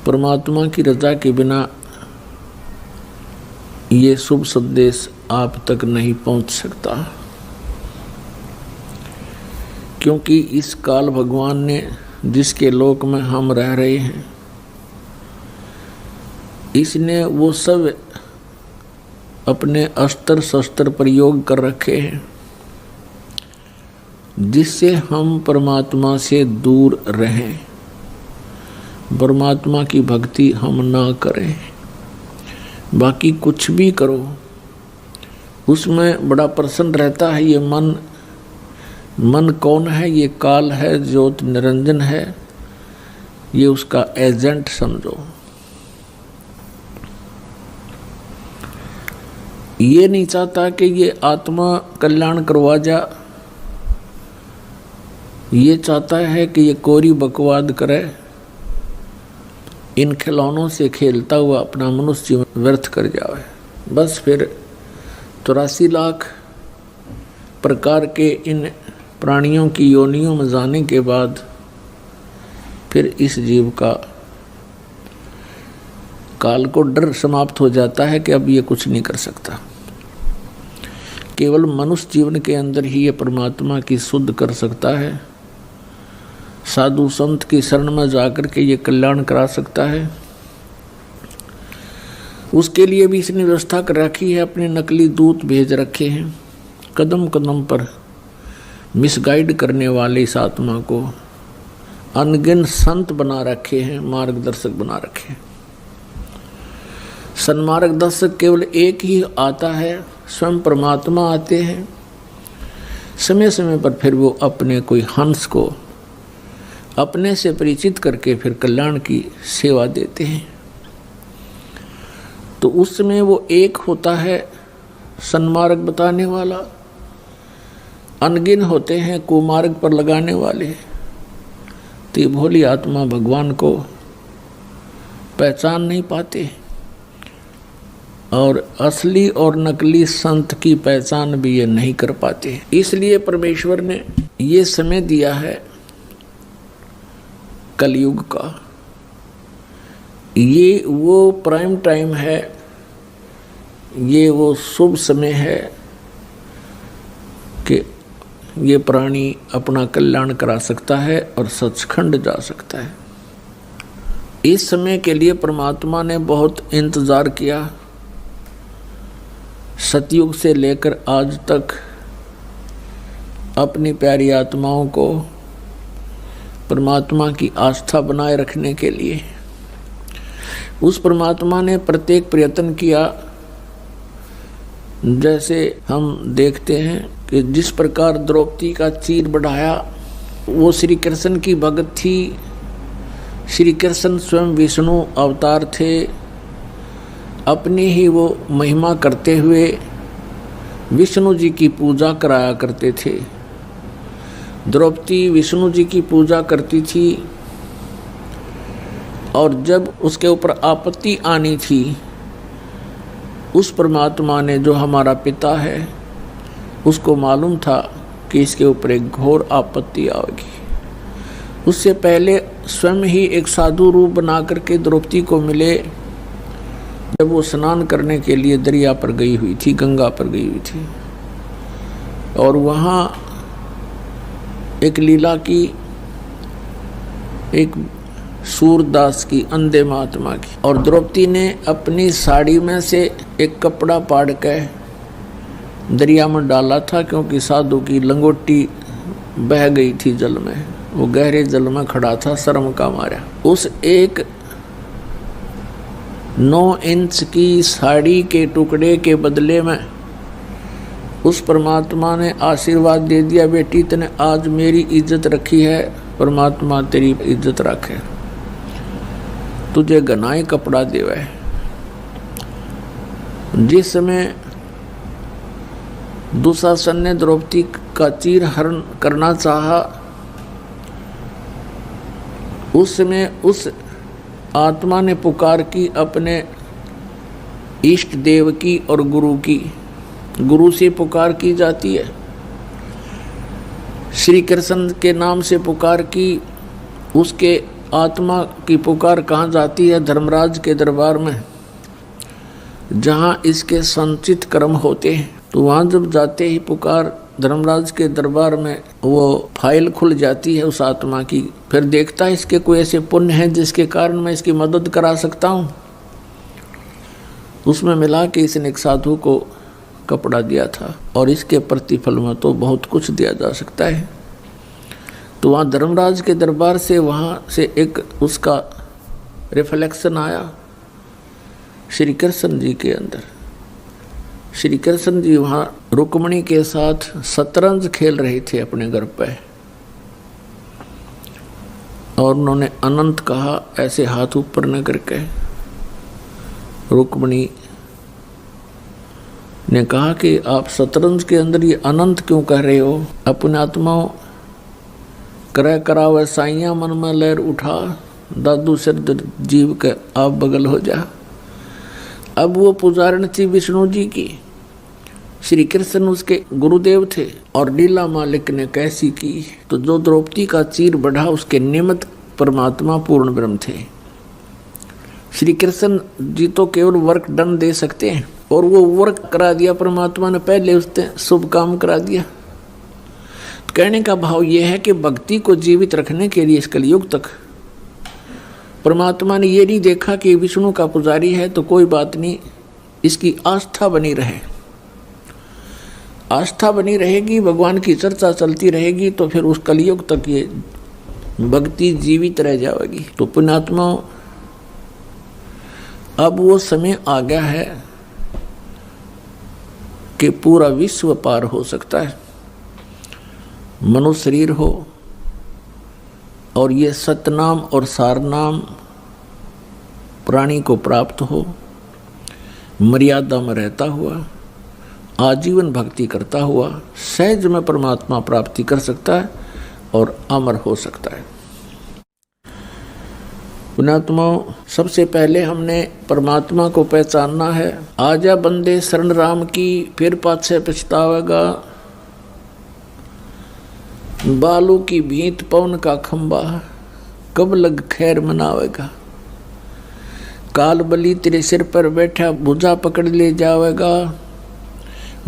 परमात्मा की रजा के बिना ये शुभ संदेश आप तक नहीं पहुंच सकता, क्योंकि इस काल भगवान ने जिसके लोक में हम रह रहे हैं, इसने वो सब अपने अस्त्र शस्त्र प्रयोग कर रखे हैं जिससे हम परमात्मा से दूर रहें, परमात्मा की भक्ति हम ना करें। बाकी कुछ भी करो उसमें बड़ा प्रसन्न रहता है। ये मन कौन है? ये काल है, ज्योत निरंजन है, ये उसका एजेंट समझो। ये नहीं चाहता कि ये आत्मा कल्याण करवा जा, ये चाहता है कि ये कोरी बकवाद करे, इन खिलौनों से खेलता हुआ अपना मनुष्य जीवन व्यर्थ कर जाए। बस फिर 83 लाख प्रकार के इन प्राणियों की योनियों में जाने के बाद फिर इस जीव का काल को डर समाप्त हो जाता है कि अब ये कुछ नहीं कर सकता। केवल मनुष्य जीवन के अंदर ही ये परमात्मा की शुद्ध कर सकता है, साधु संत की शरण में जाकर के ये कल्याण करा सकता है। उसके लिए भी इसने व्यवस्था कर रखी है, अपने नकली दूत भेज रखे हैं, कदम कदम पर मिसगाइड करने वाले इस आत्मा को अनगिन संत बना रखे हैं, मार्गदर्शक बना रखे हैं। सन्मार्गदर्शक केवल एक ही आता है, स्वयं परमात्मा आते हैं। समय समय पर फिर वो अपने कोई हंस को अपने से परिचित करके फिर कल्याण की सेवा देते हैं। तो उस समय वो एक होता है सन्मार्ग बताने वाला, अनगिन होते हैं कुमार्ग पर लगाने वाले। तो ये भोली आत्मा भगवान को पहचान नहीं पाते और असली और नकली संत की पहचान भी ये नहीं कर पाते। इसलिए परमेश्वर ने ये समय दिया है कलयुग का। ये वो प्राइम टाइम है, ये वो शुभ समय है कि ये प्राणी अपना कल्याण करा सकता है और सचखंड जा सकता है। इस समय के लिए परमात्मा ने बहुत इंतजार किया। सतयुग से लेकर आज तक अपनी प्यारी आत्माओं को परमात्मा की आस्था बनाए रखने के लिए उस परमात्मा ने प्रत्येक प्रयत्न किया। जैसे हम देखते हैं कि जिस प्रकार द्रौपदी का चीर बढ़ाया, वो श्री कृष्ण की भगत थी। श्री कृष्ण स्वयं विष्णु अवतार थे, अपनी ही वो महिमा करते हुए विष्णु जी की पूजा कराया करते थे। द्रौपदी विष्णु जी की पूजा करती थी और जब उसके ऊपर आपत्ति आनी थी, उस परमात्मा ने जो हमारा पिता है उसको मालूम था कि इसके ऊपर एक घोर आपत्ति आएगी। उससे पहले स्वयं ही एक साधु रूप बना करके द्रौपदी को मिले, जब वो स्नान करने के लिए दरिया पर गई हुई थी, गंगा पर गई हुई थी, और वहाँ एक लीला की, एक सूरदास की, अंधे महात्मा की, और द्रौपदी ने अपनी साड़ी में से एक कपड़ा फाड़ के दरिया में डाला था, क्योंकि साधु की लंगोटी बह गई थी जल में, वो गहरे जल में खड़ा था शर्म का मारा। उस एक 9 इंच की साड़ी के टुकड़े के बदले में उस परमात्मा ने आशीर्वाद दे दिया, बेटी तने आज मेरी इज्जत रखी है, परमात्मा तेरी इज्जत रखे, तुझे घनाई कपड़ा देवे। जिस समय दुशासन ने द्रौपदी का चीर हरण करना चाहा, उस समय उस आत्मा ने पुकार की अपने इष्ट देव की और गुरु की। गुरु से पुकार की जाती है, श्री कृष्ण के नाम से पुकार की, उसके आत्मा की पुकार कहाँ जाती है? धर्मराज के दरबार में, जहाँ इसके संचित कर्म होते हैं। तो वहाँ जब जाते ही पुकार धर्मराज के दरबार में, वो फाइल खुल जाती है उस आत्मा की। फिर देखता है इसके कोई ऐसे पुण्य हैं जिसके कारण मैं इसकी मदद करा सकता हूँ। उसमें मिला कि इसने एक साधु को कपड़ा दिया था और इसके प्रतिफल में तो बहुत कुछ दिया जा सकता है। तो वहाँ धर्मराज के दरबार से वहाँ से एक उसका रिफ्लेक्शन आया श्री कृष्ण जी के अंदर। श्री कृष्ण जी वहाँ रुक्मणी के साथ शतरंज खेल रहे थे अपने घर पे, और उन्होंने अनंत कहा ऐसे हाथ ऊपर न करके। रुक्मणी ने कहा कि आप शतरंज के अंदर ये अनंत क्यों कह रहे हो? अपने आत्माओं करय करावे साइया मन में लहर उठा, दादू सिर जीव के आप बगल हो जा। अब वो पुजारण थी विष्णु जी की, श्री कृष्ण उसके गुरुदेव थे, और लीला मालिक ने कैसी की। तो जो द्रौपदी का चीर बढ़ा उसके निमित्त परमात्मा पूर्ण ब्रह्म थे। श्री कृष्ण जी तो केवल वर्क डन दे सकते हैं, और वो वर्क करा दिया परमात्मा ने, पहले उसने शुभ काम करा दिया। तो कहने का भाव ये है कि भक्ति को जीवित रखने के लिए इस कलयुग तक परमात्मा ने ये नहीं देखा कि विष्णु का पुजारी है तो कोई बात नहीं, इसकी आस्था बनी रहे। आस्था बनी रहेगी, भगवान की चर्चा चलती रहेगी, तो फिर उस कलयुग तक ये भक्ति जीवित रह जाएगी। तो पुण्यात्मा, अब वो समय आ गया है कि पूरा विश्व पार हो सकता है। मनुष्य शरीर हो और ये सतनाम और सारनाम प्राणी को प्राप्त हो, मर्यादा में रहता हुआ, आजीवन भक्ति करता हुआ सहज में परमात्मा प्राप्ति कर सकता है और अमर हो सकता है। पुण्यात्माओं, सबसे पहले हमने परमात्मा को पहचानना है। आजा बंदे शरण राम की, फिर पाछे पछतावेगा। बालू की भींत पवन का खंबा, कब लग खैर मनावेगा। काल बली तेरे सिर पर बैठा, भुजा पकड़ ले जावेगा।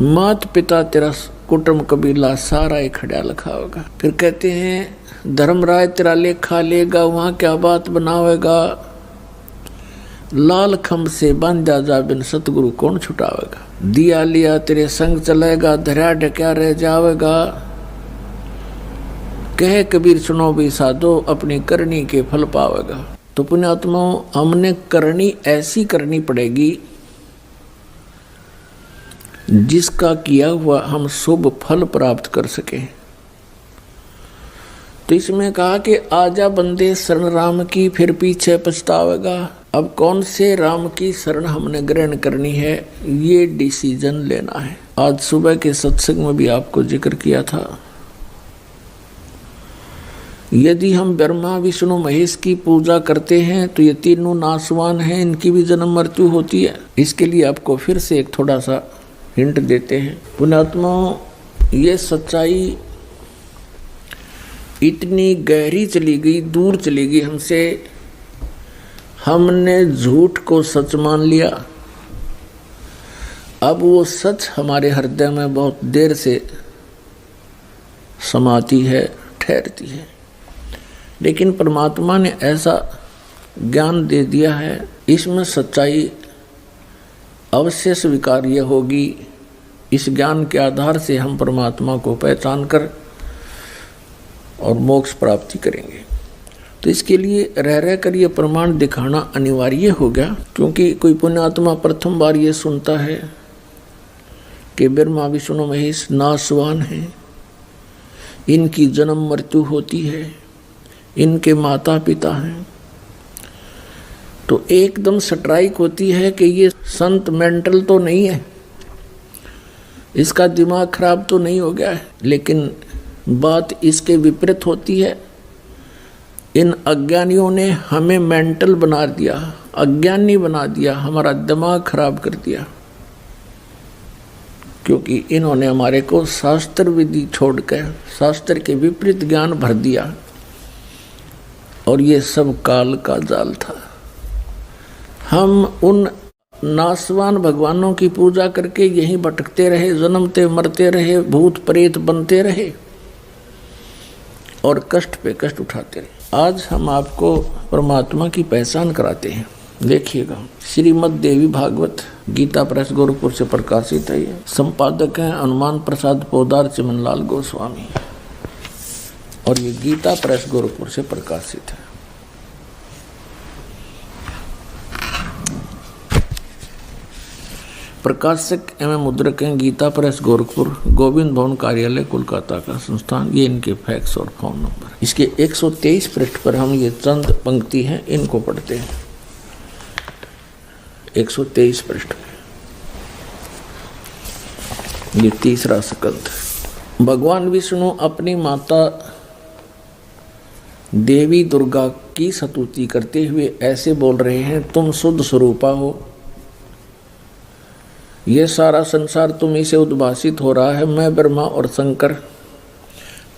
मात पिता तेरा कुटुंब कबीला सारा ही खड़ा लिखावेगा। फिर कहते हैं धर्मराय तेरा लेखा लेगा, वहाँ क्या बात बनावेगा। लाल खम्भ से बांधा जा बिन सतगुरु कौन छुटावेगा। दिया लिया तेरे संग चलेगा, धरा ढक्या रह जावेगा। कहे कबीर सुनो भी साधो, अपनी करनी के फल पावेगा। तो पुण्यात्माओं, हमने करनी ऐसी करनी पड़ेगी जिसका किया हुआ हम शुभ फल प्राप्त कर सके। तो इसमें कहा कि आजा बंदे शरण राम की, फिर पीछे पछतावेगा। अब कौन से राम की शरण हमने ग्रहण करनी है, ये डिसीजन लेना है। आज सुबह के सत्संग में भी आपको जिक्र किया था, यदि हम ब्रह्मा विष्णु महेश की पूजा करते हैं तो ये तीनों नासवान हैं, इनकी भी जन्म मृत्यु होती है। इसके लिए आपको फिर से एक थोड़ा सा हिंट देते हैं। पुण्यात्माओं, ये सच्चाई इतनी गहरी चली गई, दूर चली गई हमसे, हमने झूठ को सच मान लिया। अब वो सच हमारे हृदय में बहुत देर से समाती है, ठहरती है। लेकिन परमात्मा ने ऐसा ज्ञान दे दिया है, इसमें सच्चाई अवश्य स्वीकार्य होगी। इस ज्ञान के आधार से हम परमात्मा को पहचान कर और मोक्ष प्राप्ति करेंगे। तो इसके लिए रह रह कर ये प्रमाण दिखाना अनिवार्य हो गया, क्योंकि कोई पुण्यात्मा प्रथम बार ये सुनता है कि ब्रह्मा विष्णु महेश नासवान हैं, इनकी जन्म मृत्यु होती है, इनके माता पिता हैं, तो एकदम स्ट्राइक होती है कि ये संत मेंटल तो नहीं है, इसका दिमाग खराब तो नहीं हो गया है। लेकिन बात इसके विपरीत होती है। इन अज्ञानियों ने हमें मेंटल बना दिया, अज्ञानी बना दिया, हमारा दिमाग खराब कर दिया, क्योंकि इन्होंने हमारे को शास्त्र विधि छोड़कर शास्त्र के विपरीत ज्ञान भर दिया। और ये सब काल का जाल था। हम उन नासवान भगवानों की पूजा करके यहीं भटकते रहे, जन्मते मरते रहे, भूत प्रेत बनते रहे और कष्ट पे कष्ट उठाते रहे। आज हम आपको परमात्मा की पहचान कराते हैं। देखिएगा, श्रीमद् देवी भागवत गीता प्रेस गोरखपुर से प्रकाशित है। ये संपादक हैं हनुमान प्रसाद पोदार चिमनलाल गोस्वामी और ये गीता प्रेस गोरखपुर से प्रकाशित है। प्रकाशक एवं मुद्रक हैं गीता प्रेस गोरखपुर, गोविंद भवन कार्यालय कोलकाता का संस्थान। ये इनके फैक्स और फोन नंबर। इसके 123 पृष्ठ पर हम ये चंद पंक्ति हैं, इनको पढ़ते हैं। 123 पृष्ठ में ये तीसरा स्कंध। भगवान विष्णु अपनी माता देवी दुर्गा की स्तुति करते हुए ऐसे बोल रहे हैं, तुम शुद्ध स्वरूपा हो, यह सारा संसार तुम्ही से उद्भासित हो रहा है। मैं ब्रह्मा और शंकर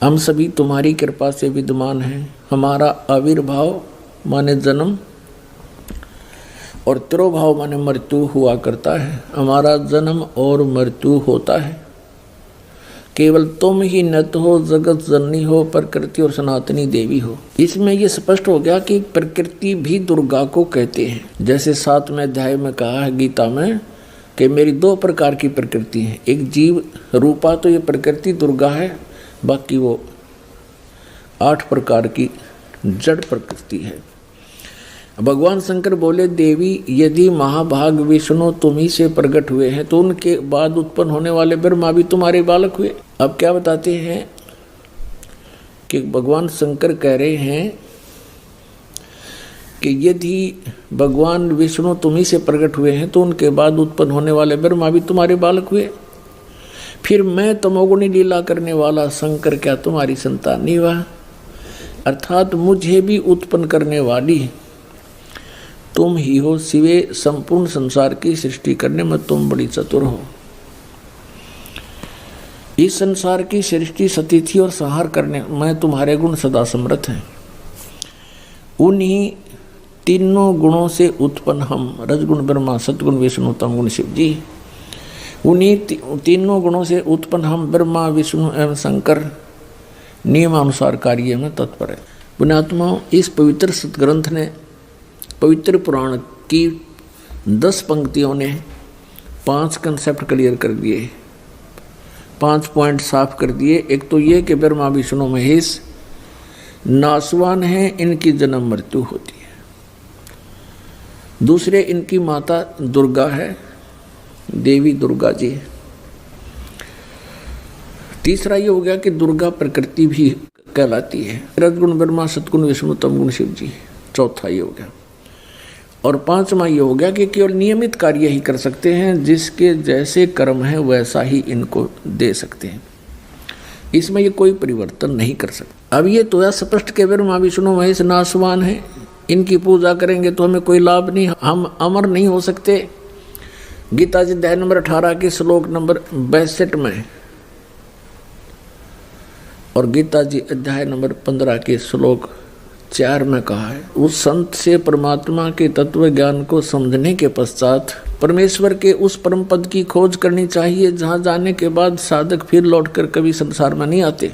हम सभी तुम्हारी कृपा से विद्यमान हैं। हमारा आविर्भाव माने जन्म और तिरोभाव माने मृत्यु हुआ करता है। हमारा जन्म और मृत्यु होता है। केवल तुम ही नत हो, जगत जननी हो, प्रकृति और सनातनी देवी हो। इसमें यह स्पष्ट हो गया कि प्रकृति भी दुर्गा को कहते हैं। जैसे 7वें अध्याय में कहा है गीता में कि मेरी 2 प्रकार की प्रकृति है। एक जीव रूपा तो ये प्रकृति दुर्गा है, बाकी वो 8 प्रकार की जड़ प्रकृति है। भगवान शंकर बोले, देवी यदि महाभाग विष्णु तुम्ही से प्रकट हुए हैं तो उनके बाद उत्पन्न होने वाले ब्रह्मा भी तुम्हारे बालक हुए। अब क्या बताते हैं कि भगवान शंकर कह रहे हैं कि यदि भगवान विष्णु तुम्ही से प्रकट हुए हैं तो उनके बाद उत्पन्न होने वाले ब्रह्मा भी तुम्हारे बालक हुए। फिर मैं तमोगुणी लीला करने वाला शंकर क्या तुम्हारी संतान नहीं हुआ? अर्थात मुझे भी उत्पन्न करने वाली तुम ही हो। सिवे संपूर्ण संसार की सृष्टि करने में तुम बड़ी चतुर हो। इस संसार की सृष्टि सतिथि और संहार करने में तुम्हारे गुण सदा समर्थ हैं। उन्हीं तीनों गुणों से उत्पन्न हम, रजगुण ब्रह्मा, सतगुण विष्णु, तमगुण शिव जी, उन्हीं तीनों गुणों से उत्पन्न हम ब्रह्मा, विष्णु एवं शंकर नियमानुसार कार्य में तत्पर है। पुण्यात्माओं, इस पवित्र सतग्रंथ ने, पवित्र पुराण की 10 पंक्तियों ने 5 कंसेप्ट क्लियर कर दिए, 5 पॉइंट साफ कर दिए। एक तो ये कि ब्रह्मा विष्णु महेश नासवान हैं, इनकी जन्म मृत्यु होती है। दूसरे, इनकी माता दुर्गा है, देवी दुर्गा जी। तीसरा ये हो गया कि दुर्गा प्रकृति भी कहलाती है। रजगुण ब्रह्मा, सतगुण विष्णु, तमगुण शिव जी। चौथा ये हो गया। और 5वां ये हो गया कि केवल नियमित कार्य ही कर सकते हैं, जिसके जैसे कर्म है वैसा ही इनको दे सकते हैं। इसमें ये कोई परिवर्तन नहीं कर सकते। अब ये तो स्पष्ट के ब्रह्मा विष्णु महेश नासवान है, इनकी पूजा करेंगे तो हमें कोई लाभ नहीं, हम अमर नहीं हो सकते। गीता जी अध्याय नंबर 18 के श्लोक नंबर 62 में और गीता जी अध्याय नंबर 15 के श्लोक 4 में कहा है, उस संत से परमात्मा के तत्व ज्ञान को समझने के पश्चात परमेश्वर के उस परम पद की खोज करनी चाहिए, जहां जाने के बाद साधक फिर लौटकर कभी संसार में नहीं आते,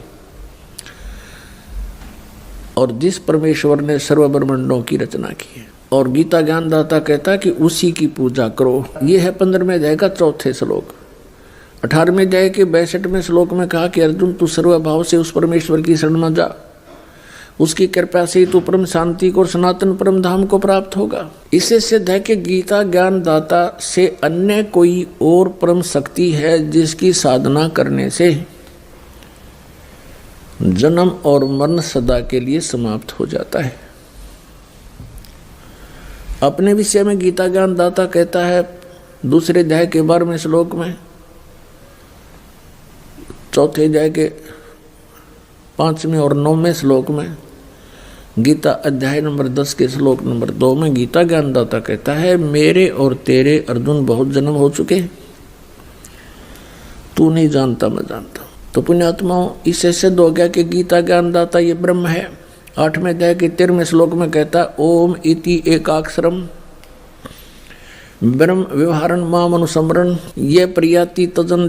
और जिस परमेश्वर ने सर्व ब्रह्मांडों की रचना की है। और गीता ज्ञानदाता कहता है कि उसी की पूजा करो। ये है 15वें अध्याय का 4थे श्लोक। 18वें अध्याय के 62वें श्लोक में कहा कि अर्जुन, तू सर्वभाव से उस परमेश्वर की शरण में जा, उसकी कृपा से तू परम शांति को और सनातन परम धाम को प्राप्त होगा। इससे सिद्ध है कि गीता ज्ञानदाता से अन्य कोई और परम शक्ति है, जिसकी साधना करने से जन्म और मरण सदा के लिए समाप्त हो जाता है। अपने विषय में गीता ज्ञानदाता कहता है 2 अध्याय के 12वें श्लोक में, 4थे अध्याय के 5वें और 9वें श्लोक में, गीता अध्याय नंबर 10 के श्लोक नंबर 2 में गीता ज्ञानदाता कहता है, मेरे और तेरे अर्जुन बहुत जन्म हो चुके, तू नहीं जानता मैं जानता। तो पुण्यात्माओं, इससे सिद्ध हो गया कि गीता ज्ञानदाता ये ब्रह्म है 8वें अध्याय के 13वें श्लोक में कहता है ओम इति एकाक्षरम ब्रह्म व्यवहारन माम अनुसमरण ये प्रियाति तजन